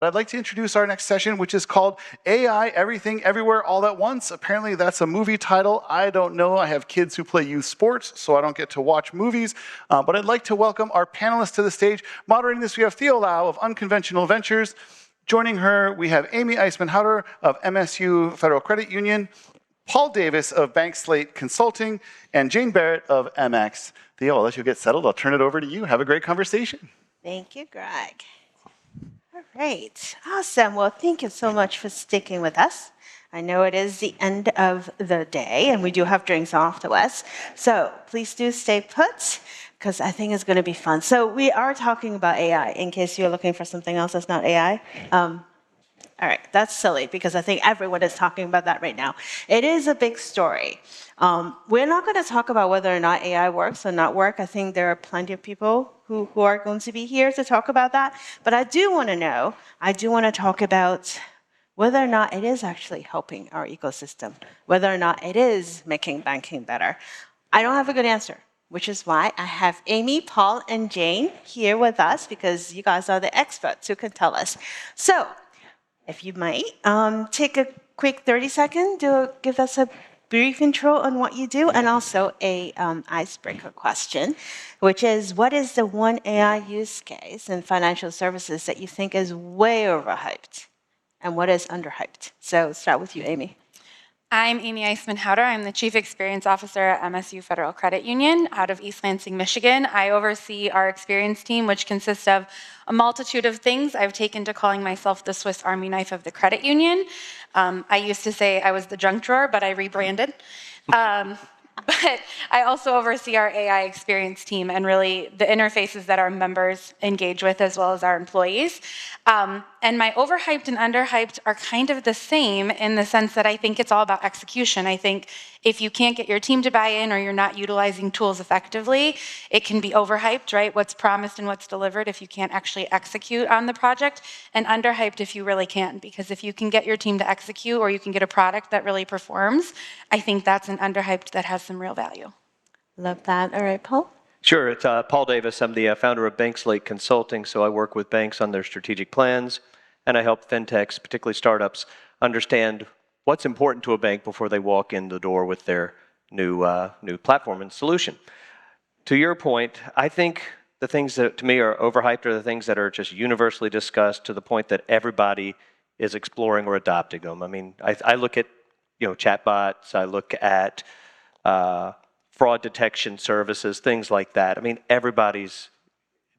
I'd like to introduce our next session, which is called AI Everything Everywhere All at Once. Apparently that's a movie title. I don't know. I have kids who play youth sports, so I don't get to watch movies. But I'd like to welcome our panelists to the stage. Moderating this, we have Theo Lau of Unconventional Ventures. Joining her, we have Amy Eisman-Hauter of MSU Federal Credit Union, Paul Davis of Bank Slate Consulting, and Jane Barrett of MX. Theo, I'll let you get settled. I'll turn it over to you. Have a great conversation. Thank you, Greg. All right, awesome. Well, thank you so much for sticking with us. I know it is the end of the day, and we do have drinks afterwards. So please do stay put, because I think it's going to be fun. So we are talking about AI, in case you're looking for something else that's not AI. All right, that's silly, because I think everyone is talking about that right now. It is a big story. We're not going to talk about whether or not AI works or not work. I think there are plenty of people who are going to be here to talk about that. But I do want to talk about whether or not it is actually helping our ecosystem, whether or not it is making banking better. I don't have a good answer, which is why I have Amy, Paul, and Jane here with us, because you guys are the experts who can tell us. So, if you might, take a quick 30-second to give us a brief intro on what you do, and also a icebreaker question, which is, what is the one AI use case in financial services that you think is way overhyped, and what is underhyped? So start with you, Amy. I'm Amy Eisman-Hauter. I'm the Chief Experience Officer at MSU Federal Credit Union out of East Lansing, Michigan. I oversee our experience team, which consists of a multitude of things. I've taken to calling myself the Swiss Army knife of the credit union. I used to say I was the junk drawer, but I rebranded. But I also oversee our AI experience team and really the interfaces that our members engage with, as well as our employees. And my overhyped and underhyped are kind of the same, in the sense that I think it's all about execution. I think if you can't get your team to buy in, or you're not utilizing tools effectively, it can be overhyped, right? What's promised and what's delivered if you can't actually execute on the project, and underhyped if you really can. Because if you can get your team to execute, or you can get a product that really performs, I think that's an underhyped that has some real value. Love that. All right, Paul? Sure, it's Paul Davis. I'm the founder of Bank Slate Consulting, so I work with banks on their strategic plans, and I help fintechs, particularly startups, understand what's important to a bank before they walk in the door with their new platform and solution. To your point, I think the things that to me are overhyped are the things that are just universally discussed, to the point that everybody is exploring or adopting them. I mean, I look at chatbots, I look at fraud detection services, things like that. I mean, everybody's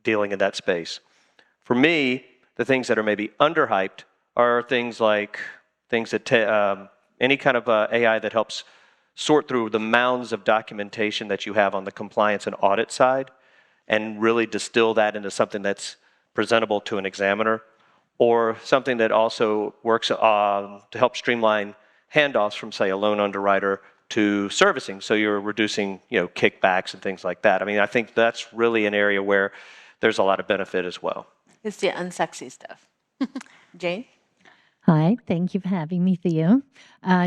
dealing in that space. For me, the things that are maybe underhyped are things like any kind of AI that helps sort through the mounds of documentation that you have on the compliance and audit side, and really distill that into something that's presentable to an examiner, or something that also works to help streamline handoffs from, say, a loan underwriter to servicing, so you're reducing kickbacks and things like that. I mean, I think that's really an area where there's a lot of benefit as well. It's the unsexy stuff. Jane? Hi, thank you for having me, Theo.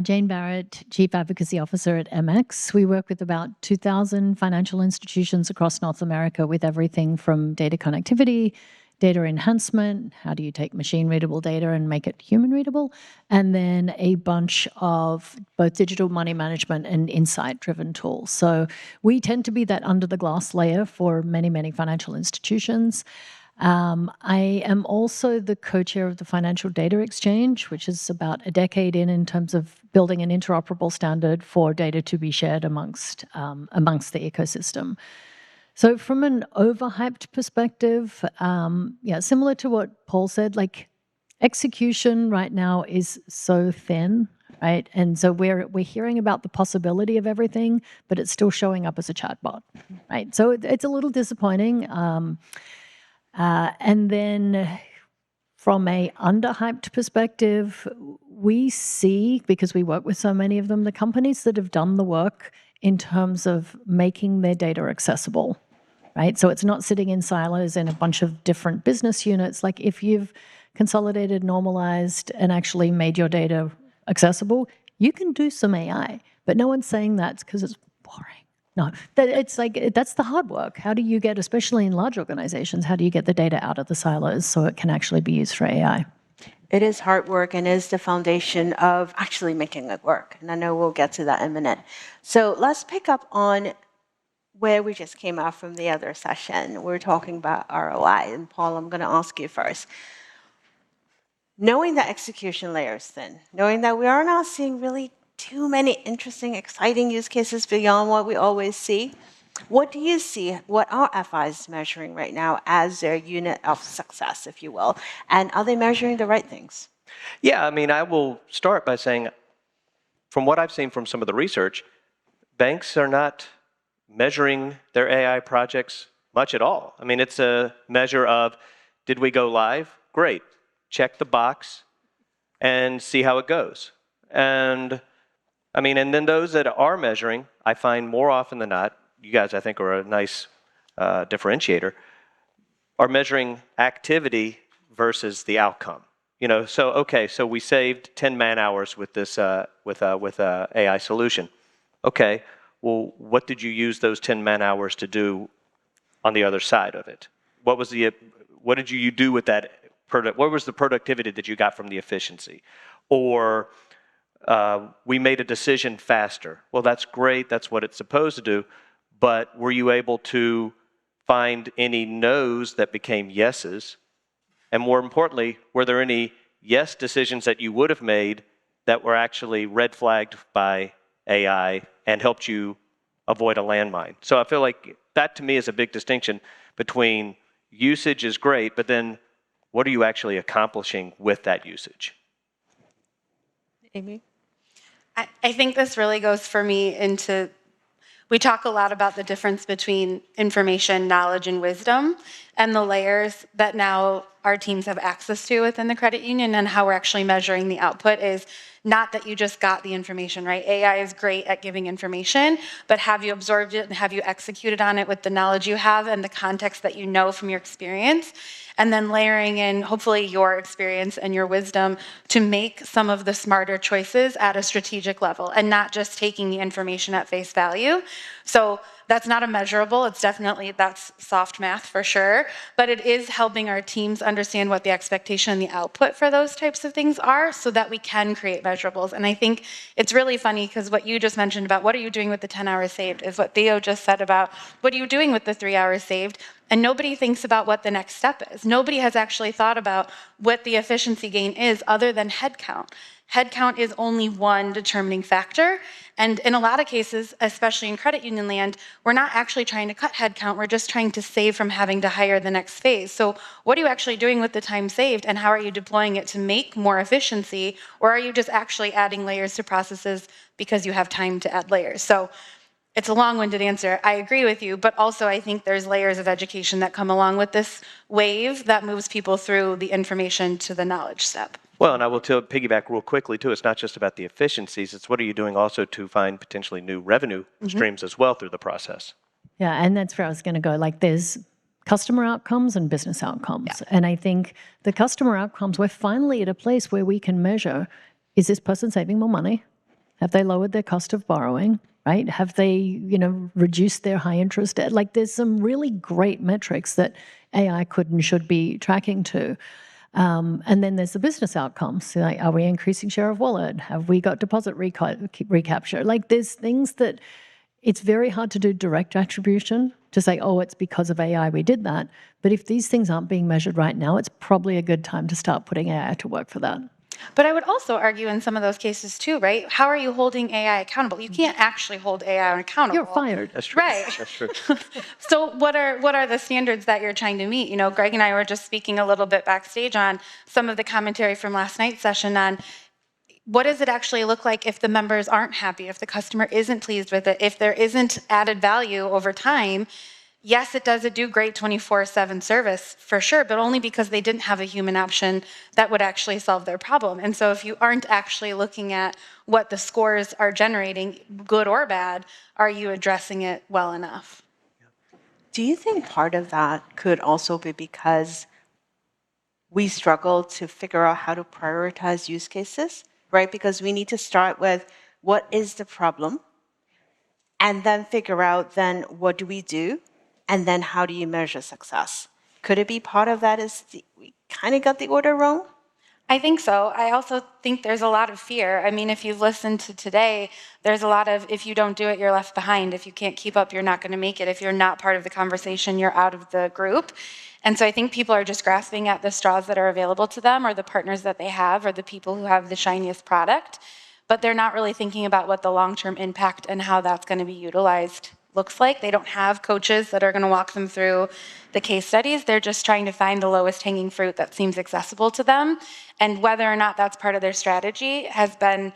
Jane Barrett, Chief Advocacy Officer at MX. We work with about 2,000 financial institutions across North America, with everything from data connectivity, data enhancement, how do you take machine-readable data and make it human-readable, and then a bunch of both digital money management and insight-driven tools. So we tend to be that under-the-glass layer for many, many financial institutions. I am also the co-chair of the Financial Data Exchange, which is about a decade in terms of building an interoperable standard for data to be shared amongst the ecosystem. So from an overhyped perspective, similar to what Paul said, like execution right now is so thin, right? And so we're hearing about the possibility of everything, but it's still showing up as a chatbot, right? So it's a little disappointing. And then from a underhyped perspective, we see, because we work with so many of them, the companies that have done the work in terms of making their data accessible, right? So it's not sitting in silos in a bunch of different business units. Like if you've consolidated, normalized, and actually made your data accessible, you can do some AI, but no one's saying that's because it's boring. No, it's like, that's the hard work. How do you get, especially in large organizations, how do you get the data out of the silos so it can actually be used for AI? It is hard work and is the foundation of actually making it work. And I know we'll get to that in a minute. So let's pick up on where we just came out from the other session. We're talking about ROI. And Paul, I'm going to ask you first. Knowing that execution layer is thin, knowing that we are not seeing really too many interesting, exciting use cases beyond what we always see, what do you see, what are FIs measuring right now as their unit of success, if you will? And are they measuring the right things? Yeah, I mean, I will start by saying, from what I've seen from some of the research, banks are not measuring their AI projects much at all. I mean, it's a measure of, did we go live? Great. Check the box and see how it goes. And I mean, and then those that are measuring, I find more often than not, you guys I think are a nice differentiator, are measuring activity versus the outcome. You know, so okay, so we saved 10 man hours with this with a AI solution. Okay, well, what did you use those 10 man hours to do on the other side of it? What did you do with that? What was the productivity that you got from the efficiency? Or we made a decision faster. Well, that's great. That's what it's supposed to do. But were you able to find any no's that became yeses? And more importantly, were there any yes decisions that you would have made that were actually red flagged by AI and helped you avoid a landmine? So I feel like that to me is a big distinction between usage is great, but then what are you actually accomplishing with that usage? Amy? I think this really goes for me into, we talk a lot about the difference between information, knowledge, and wisdom, and the layers that now our teams have access to within the credit union, and how we're actually measuring the output is not that you just got the information, right? AI is great at giving information, but have you absorbed it and have you executed on it with the knowledge you have and the context that you know from your experience? And then layering in, hopefully, your experience and your wisdom to make some of the smarter choices at a strategic level and not just taking the information at face value. So that's not a measurable. It's definitely, that's soft math for sure, but it is helping our teams understand what the expectation and the output for those types of things are so that we can create measurables. And I think it's really funny because what you just mentioned about what are you doing with the 10 hours saved is what Theo just said about what are you doing with the 3 hours saved? And nobody thinks about what the next step is. Nobody has actually thought about what the efficiency gain is other than headcount. Headcount is only one determining factor. And in a lot of cases, especially in credit union land, we're not actually trying to cut headcount. We're just trying to save from having to hire the next phase. So what are you actually doing with the time saved, and how are you deploying it to make more efficiency? Or are you just actually adding layers to processes because you have time to add layers? So it's a long-winded answer. I agree with you, but also I think there's layers of education that come along with this wave that moves people through the information to the knowledge step. Well, and I will piggyback real quickly, too. It's not just about the efficiencies. It's what are you doing also to find potentially new revenue streams as well through the process. Yeah, and that's where I was going to go. Like there's customer outcomes and business outcomes. Yeah. And I think the customer outcomes, we're finally at a place where we can measure, is this person saving more money? Have they lowered their cost of borrowing? Right? Have they, reduced their high interest debt? Like there's some really great metrics that AI could and should be tracking to. And then there's the business outcomes. So like, are we increasing share of wallet? Have we got deposit recapture? Like there's things that it's very hard to do direct attribution to say, oh, it's because of AI we did that. But if these things aren't being measured right now, it's probably a good time to start putting AI to work for that. But I would also argue in some of those cases too, right? How are you holding AI accountable? You can't actually hold AI accountable. You're fired. That's true. Right. That's true. So what are the standards that you're trying to meet? Greg and I were just speaking a little bit backstage on some of the commentary from last night's session on what does it actually look like if the members aren't happy, if the customer isn't pleased with it, if there isn't added value over time. Yes, it does do great 24/7 service for sure, but only because they didn't have a human option that would actually solve their problem. And so if you aren't actually looking at what the scores are generating, good or bad, are you addressing it well enough? Do you think part of that could also be because we struggle to figure out how to prioritize use cases, right? Because we need to start with what is the problem, and then figure out then what do we do? And then how do you measure success? Could it be part of that is we kind of got the order wrong? I think so. I also think there's a lot of fear. I mean, if you've listened to today, there's a lot of if you don't do it, you're left behind. If you can't keep up, you're not going to make it. If you're not part of the conversation, you're out of the group. And so I think people are just grasping at the straws that are available to them or the partners that they have or the people who have the shiniest product. But they're not really thinking about what the long-term impact and how that's going to be utilized looks like. They don't have coaches that are going to walk them through the case studies. They're just trying to find the lowest hanging fruit that seems accessible to them. And whether or not that's part of their strategy has been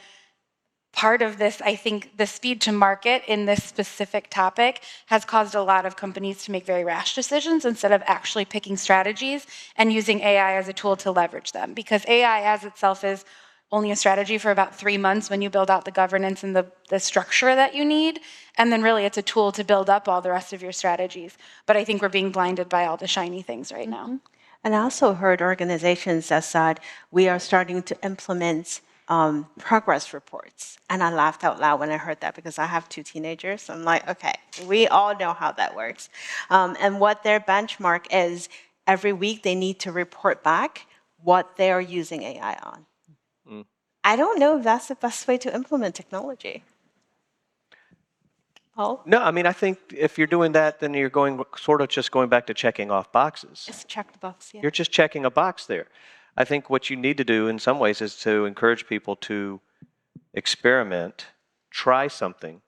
part of this. I think the speed to market in this specific topic has caused a lot of companies to make very rash decisions instead of actually picking strategies and using AI as a tool to leverage them. Because AI as itself is only a strategy for about 3 months when you build out the governance and the structure that you need. And then really it's a tool to build up all the rest of your strategies. But I think we're being blinded by all the shiny things right now. And I also heard organizations that said we are starting to implement progress reports. And I laughed out loud when I heard that because I have 2 teenagers. I'm like, okay, we all know how that works. And what their benchmark is, every week they need to report back what they are using AI on. I don't know if that's the best way to implement technology. Paul? No, I mean, I think if you're doing that, then you're just going back to checking off boxes. Just check the box, yeah. You're just checking a box there. I think what you need to do in some ways is to encourage people to experiment, try something,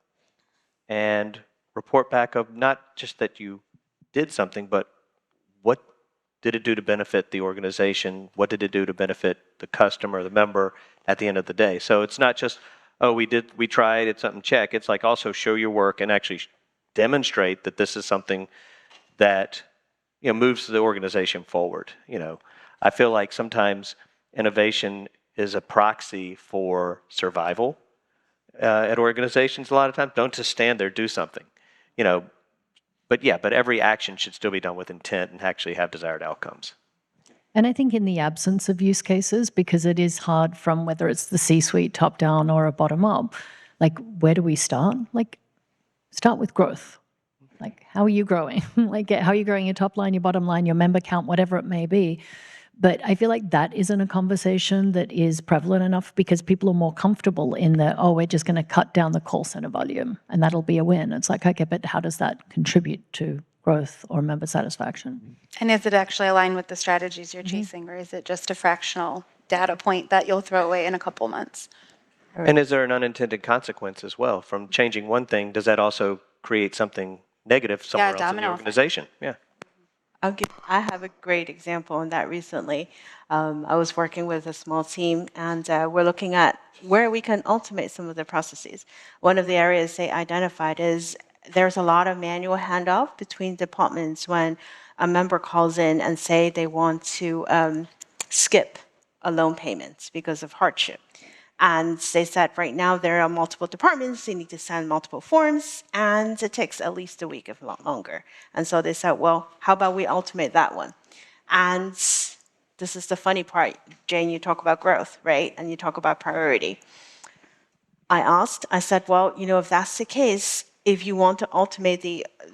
and report back of not just that you did something, but what did it do to benefit the organization? What did it do to benefit the customer, the member at the end of the day? So it's not just, oh, we tried, it's something, check. It's like also show your work and actually demonstrate that this is something that moves the organization forward. I feel like sometimes innovation is a proxy for survival at organizations. A lot of times, don't just stand there, do something. But every action should still be done with intent and actually have desired outcomes. And I think in the absence of use cases, because it is hard from whether it's the C-suite top down or a bottom up, like where do we start? Like start with growth. Like how are you growing? Like how are you growing your top line, your bottom line, your member count, whatever it may be. But I feel like that isn't a conversation that is prevalent enough because people are more comfortable in we're just going to cut down the call center volume and that'll be a win. It's like, okay, but how does that contribute to growth or member satisfaction? And is it actually aligned with the strategies you're chasing, or is it just a fractional data point that you'll throw away in a couple months? And is there an unintended consequence as well from changing one thing? Does that also create something negative somewhere else in the organization? Yeah. I have a great example on that recently. I was working with a small team, and we're looking at where we can automate some of the processes. One of the areas they identified is there's a lot of manual handoff between departments when a member calls in and say they want to skip a loan payment because of hardship. And they said right now there are multiple departments, they need to send multiple forms, and it takes at least a week, if not longer. And so they said, well, how about we automate that one? And this is the funny part. Jane, you talk about growth, right? And you talk about priority. I said, well, if that's the case, if you want to automate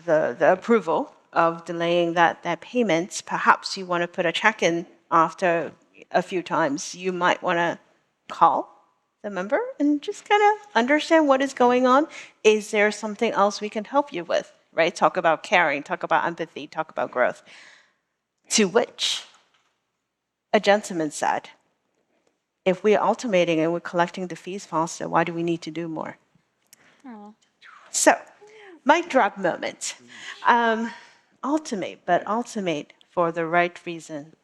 the approval of delaying that payment, perhaps you want to put a check-in after a few times. You might want to call the member and just kind of understand what is going on. Is there something else we can help you with, right? Talk about caring, talk about empathy, talk about growth. To which a gentleman said, if we're automating and we're collecting the fees faster, why do we need to do more? Oh. So, mic drop moment. Automate, but automate for the right reason.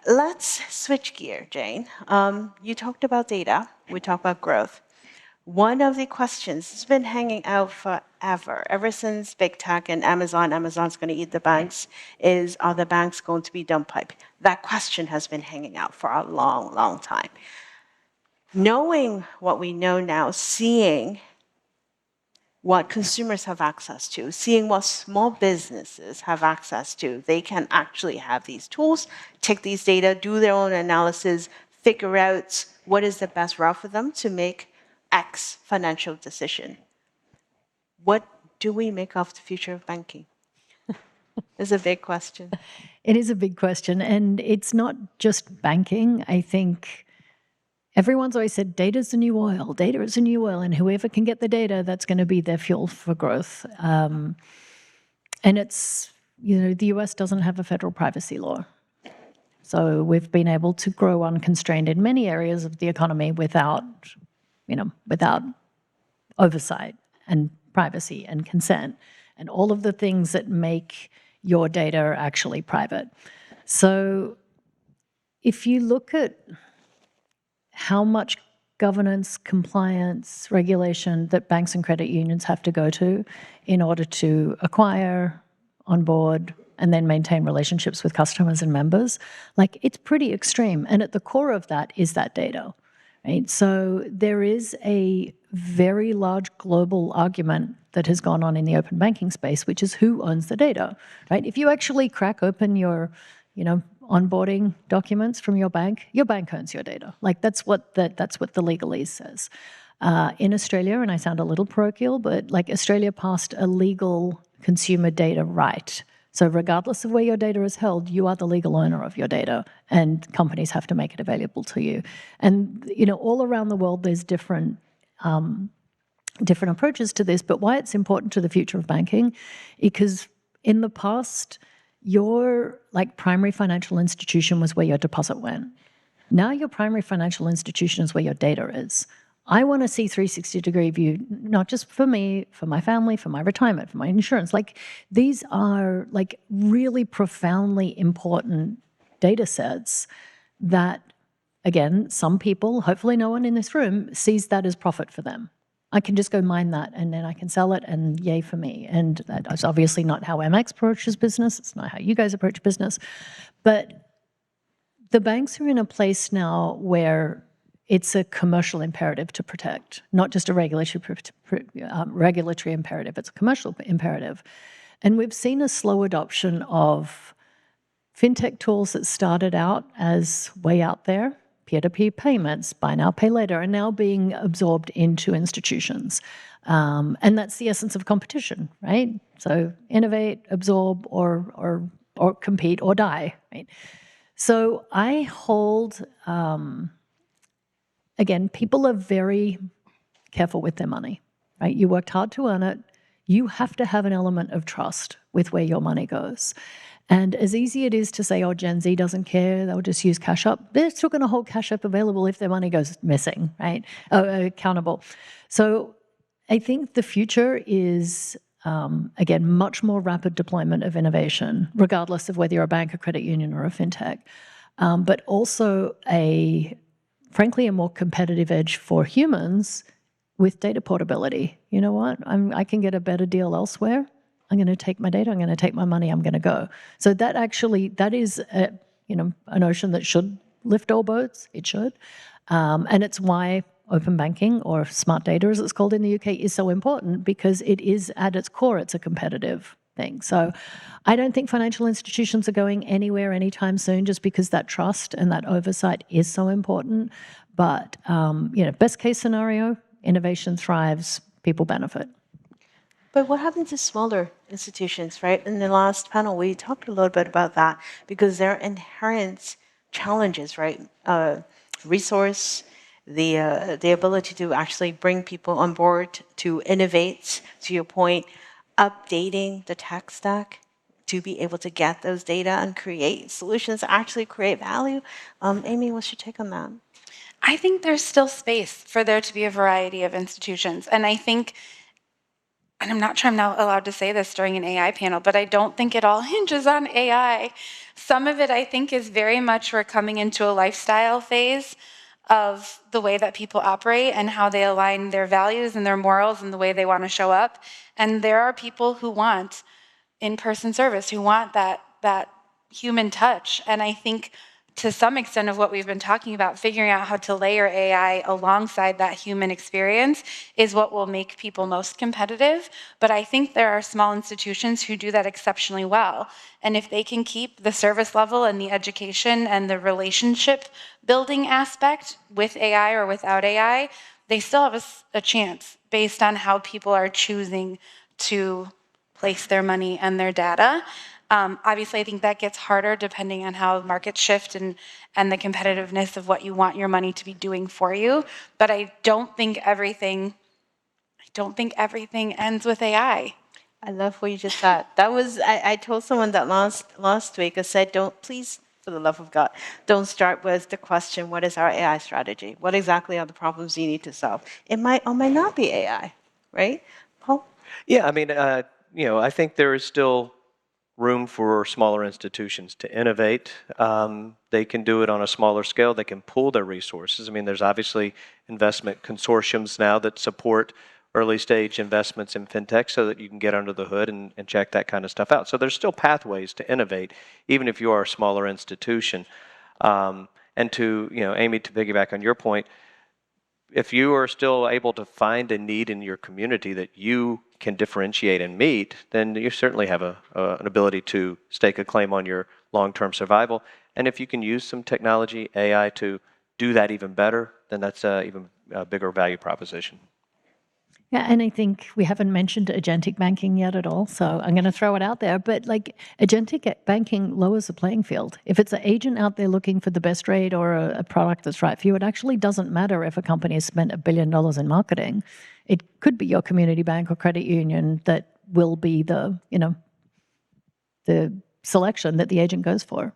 Let's switch gear, Jane. You talked about data. We talked about growth. One of the questions that's been hanging out forever, ever since big tech and Amazon's going to eat the banks, is are the banks going to be dumb pipe? That question has been hanging out for a long, long time. Knowing what we know now, seeing what consumers have access to, seeing what small businesses have access to. They can actually have these tools, take these data, do their own analysis, figure out what is the best route for them to make X financial decision. What do we make of the future of banking? It's a big question. It is a big question, and it's not just banking. I think everyone's always said data's the new oil, data is the new oil, and whoever can get the data, that's going to be their fuel for growth. And it's, the US doesn't have a federal privacy law. So we've been able to grow unconstrained in many areas of the economy without oversight and privacy and consent and all of the things that make your data actually private. So if you look at how much governance, compliance, regulation that banks and credit unions have to go to in order to acquire, onboard, and then maintain relationships with customers and members, like, it's pretty extreme. And at the core of that is that data, right? So there is a very large global argument that has gone on in the open banking space, which is who owns the data, right? If you actually crack open your, onboarding documents from your bank owns your data. Like, that's what the legalese says. In Australia, and I sound a little parochial, but like, Australia passed a legal consumer data right. So regardless of where your data is held, you are the legal owner of your data, and companies have to make it available to you. And all around the world, there's different approaches to this. But why it's important to the future of banking, because in the past, your primary financial institution was where your deposit went. Now your primary financial institution is where your data is. I want to see 360-degree view, not just for me, for my family, for my retirement, for my insurance. These are really profoundly important data sets that, again, some people, hopefully no one in this room, sees that as profit for them. I can just go mine that, and then I can sell it, and yay for me. And that's obviously not how MX approaches business. It's not how you guys approach business. But the banks are in a place now where it's a commercial imperative to protect, not just a regulatory imperative. It's a commercial imperative. And we've seen a slow adoption of fintech tools that started out as way out there, peer-to-peer payments, buy now, pay later, are now being absorbed into institutions. And that's the essence of competition, right? So innovate, absorb, or compete, or die, right? So I hold... Again, people are very careful with their money, right? You worked hard to earn it. You have to have an element of trust with where your money goes. And as easy it is to say, oh, Gen Z doesn't care, they'll just use Cash App, they're still going to hold Cash App available if their money goes missing, right? Accountable. So I think the future is, again, much more rapid deployment of innovation, regardless of whether you're a bank, a credit union, or a fintech, but also frankly, a more competitive edge for humans with data portability. You know what? I can get a better deal elsewhere. I'm going to take my data, I'm going to take my money, I'm going to go. So that is a notion that should lift all boats. It should. And it's why open banking, or smart data as it's called in the UK, is so important, because it is, at its core, it's a competitive thing. So I don't think financial institutions are going anywhere anytime soon, just because that trust and that oversight is so important. But best case scenario, innovation thrives, people benefit. But what happens to smaller institutions, right? In the last panel, we talked a little bit about that, because there are inherent challenges, right? Resource, the ability to actually bring people on board, to innovate, to your point, updating the tech stack to be able to get those data and create solutions that actually create value. Amy, what's your take on that? I think there's still space for there to be a variety of institutions. And I think, and I'm not sure I'm now allowed to say this during an AI panel, but I don't think it all hinges on AI. Some of it, I think, is very much we're coming into a lifestyle phase of the way that people operate and how they align their values and their morals and the way they want to show up. And there are people who want in-person service, who want that human touch. And I think to some extent of what we've been talking about, figuring out how to layer AI alongside that human experience is what will make people most competitive. But I think there are small institutions who do that exceptionally well. And if they can keep the service level and the education and the relationship building aspect with AI or without AI, they still have a chance based on how people are choosing to place their money and their data. Obviously, I think that gets harder depending on how markets shift and the competitiveness of what you want your money to be doing for you. But I don't think everything ends with AI. I love what you just said. That was I told someone that last week. I said, don't please, for the love of God, don't start with the question, what is our AI strategy? What exactly are the problems you need to solve? It might or might not be AI, right? Paul? Yeah, I mean, I think there is still room for smaller institutions to innovate. They can do it on a smaller scale. They can pool their resources. I mean, there's obviously investment consortiums now that support early stage investments in fintech so that you can get under the hood and check that kind of stuff out. So there's still pathways to innovate, even if you are a smaller institution. And to, Amy, to piggyback on your point, if you are still able to find a need in your community that you can differentiate and meet, then you certainly have an ability to stake a claim on your long-term survival. And if you can use some technology, AI, to do that even better, then that's even a bigger value proposition. Yeah, and I think we haven't mentioned agentic banking yet at all, so I'm going to throw it out there. But like agentic banking lowers the playing field. If it's an agent out there looking for the best rate or a product that's right for you, it actually doesn't matter if a company has spent $1 billion in marketing. It could be your community bank or credit union that will be the selection that the agent goes for.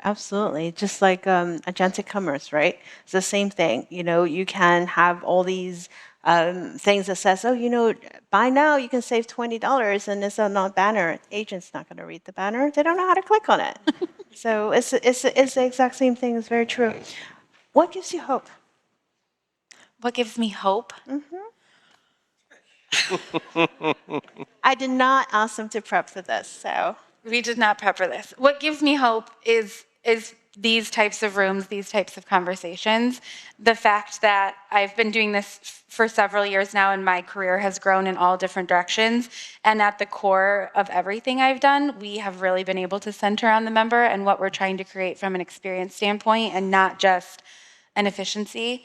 Absolutely. Just like agentic commerce, right? It's the same thing. You can have all these things that says, oh, buy now, you can save $20, and it's a not banner. Agent's not going to read the banner. They don't know how to click on it. So it's the exact same thing. It's very true. What gives you hope? What gives me hope? I did not ask them to prep for this, so. We did not prep for this. What gives me hope is these types of rooms, these types of conversations. The fact that I've been doing this for several years now and my career has grown in all different directions. And at the core of everything I've done, we have really been able to center on the member and what we're trying to create from an experience standpoint and not just an efficiency.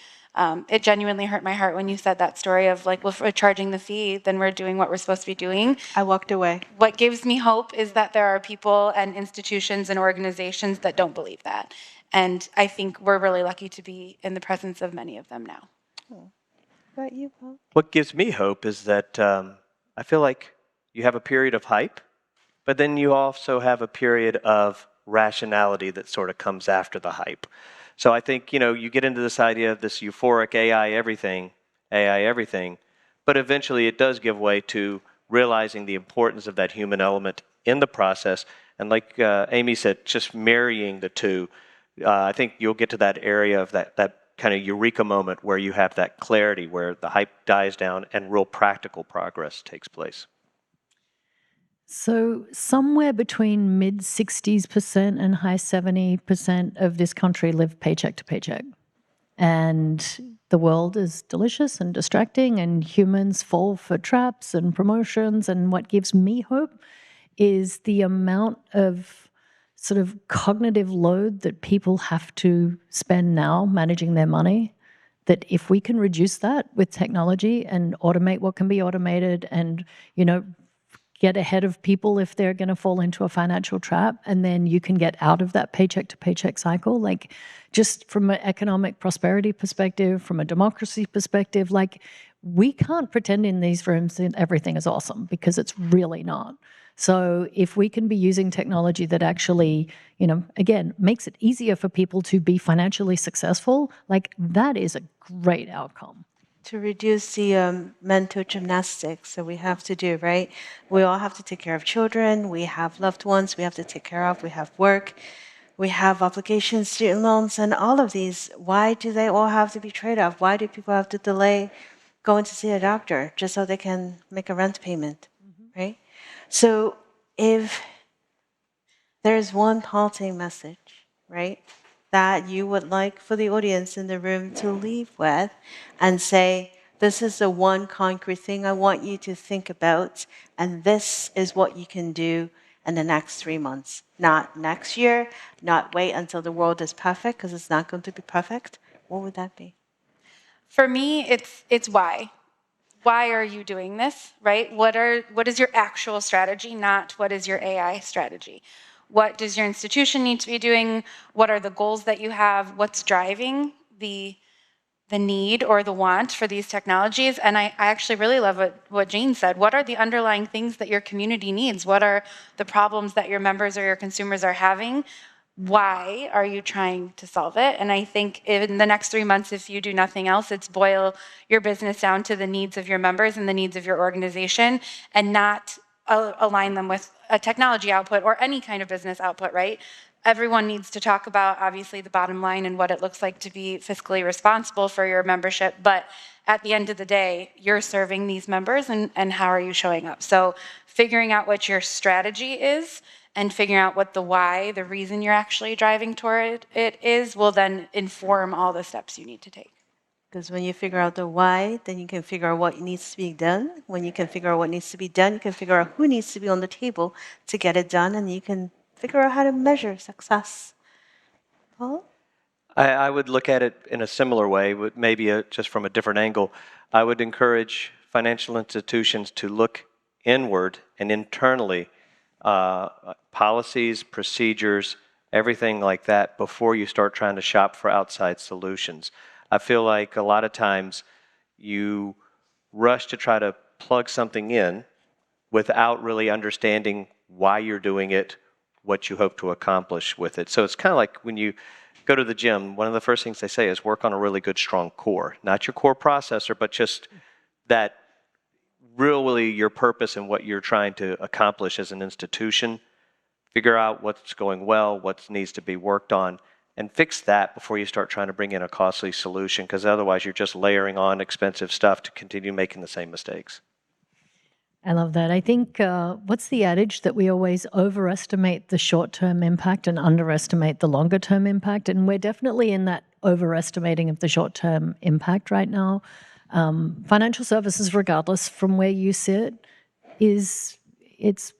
It genuinely hurt my heart when you said that story of like, well, if we're charging the fee, then we're doing what we're supposed to be doing. I walked away. What gives me hope is that there are people and institutions and organizations that don't believe that. And I think we're really lucky to be in the presence of many of them now. What about you, Paul? What gives me hope is that I feel like you have a period of hype, but then you also have a period of rationality that sort of comes after the hype. So I think, you get into this idea of this euphoric AI everything, but eventually it does give way to realizing the importance of that human element in the process. And like Amy said, just marrying the two, I think you'll get to that area of that kind of eureka moment where you have that clarity, where the hype dies down and real practical progress takes place. So somewhere between mid 60% and high 70% of this country live paycheck to paycheck. And the world is delicious and distracting, and humans fall for traps and promotions. And what gives me hope is the amount of sort of cognitive load that people have to spend now managing their money, that if we can reduce that with technology and automate what can be automated and, get ahead of people if they're going to fall into a financial trap, and then you can get out of that paycheck to paycheck cycle. Like, just from an economic prosperity perspective, from a democracy perspective, like, we can't pretend in these rooms that everything is awesome, because it's really not. So if we can be using technology that actually, again, makes it easier for people to be financially successful, like, that is a great outcome. To reduce the mental gymnastics that we have to do, right? We all have to take care of children, we have loved ones we have to take care of, we have work, we have obligations, student loans, and all of these. Why do they all have to be trade-off? Why do people have to delay going to see a doctor just so they can make a rent payment, right? So if there's one parting message, right, that you would like for the audience in the room to leave with and say, this is the one concrete thing I want you to think about, and this is what you can do in the next 3 months. Not next year, not wait until the world is perfect, because it's not going to be perfect. What would that be? For me, it's why. why are you doing this, right? What is your actual strategy, not what is your AI strategy? What does your institution need to be doing? What are the goals that you have? What's driving the need or the want for these technologies? And I actually really love what Jane said. What are the underlying things that your community needs? What are the problems that your members or your consumers are having? Why are you trying to solve it? And I think in the next 3 months, if you do nothing else, it's boil your business down to the needs of your members and the needs of your organization, and not align them with a technology output or any kind of business output, right? Everyone needs to talk about, obviously, the bottom line and what it looks like to be fiscally responsible for your membership. But at the end of the day, you're serving these members, and how are you showing up? So figuring out what your strategy is and figuring out what the why, the reason you're actually driving toward it is, will then inform all the steps you need to take. Because when you figure out the why, then you can figure out what needs to be done. When you can figure out what needs to be done, you can figure out who needs to be on the table to get it done, and you can figure out how to measure success. Paul? I would look at it in a similar way, but maybe just from a different angle. I would encourage financial institutions to look inward and internally, policies, procedures, everything like that, before you start trying to shop for outside solutions. I feel like a lot of times you rush to try to plug something in without really understanding why you're doing it, what you hope to accomplish with it. So it's kind of like when you go to the gym, one of the first things they say is work on a really good, strong core. Not your core processor, but just that really your purpose and what you're trying to accomplish as an institution. Figure out what's going well, what needs to be worked on, and fix that before you start trying to bring in a costly solution, because otherwise you're just layering on expensive stuff to continue making the same mistakes. I love that. I think, what's the adage that we always overestimate the short-term impact and underestimate the longer-term impact? And we're definitely in that overestimating of the short-term impact right now. Financial services, regardless from where you sit, it's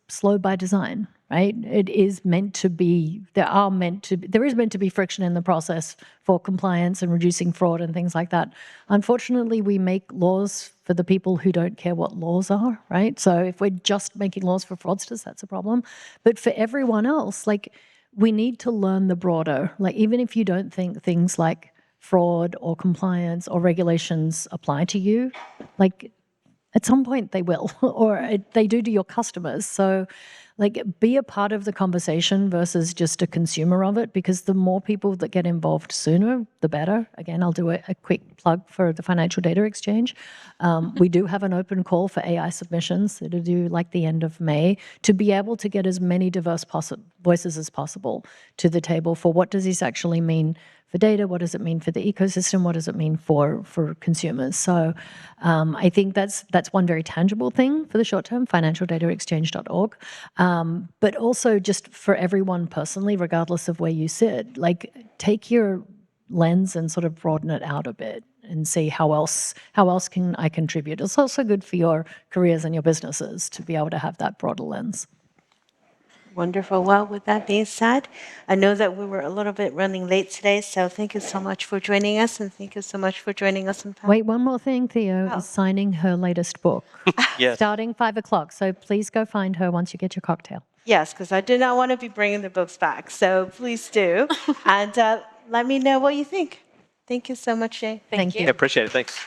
slow by design, right? It is meant to be, there is meant to be friction in the process for compliance and reducing fraud and things like that. Unfortunately, we make laws for the people who don't care what laws are, right? So if we're just making laws for fraudsters, that's a problem. But for everyone else, like, we need to learn the broader, like, even if you don't think things like fraud or compliance or regulations apply to you, like, at some point they will, or they do to your customers. So, like, be a part of the conversation versus just a consumer of it, because the more people that get involved sooner, the better. Again, I'll do a quick plug for the Financial Data Exchange. We do have an open call for AI submissions to do like the end of May, to be able to get as many diverse voices as possible to the table for what does this actually mean for data, what does it mean for the ecosystem, what does it mean for consumers. So I think that's one very tangible thing for the short term, financialdataexchange.org. But also just for everyone personally, regardless of where you sit, like, take your lens and sort of broaden it out a bit and see how else can I contribute. It's also good for your careers and your businesses to be able to have that broader lens. Wonderful. Well, with that being said, I know that we were a little bit running late today, so thank you so much for joining us, and thank you so much for joining us. Wait, one more thing, Theo is signing her latest book. Yes. Starting 5 o'clock, so please go find her once you get your cocktail. Yes, because I do not want to be bringing the books back, so please do. And let me know what you think. Thank you so much, Jay. Thank you. Yeah, appreciate it. Thanks.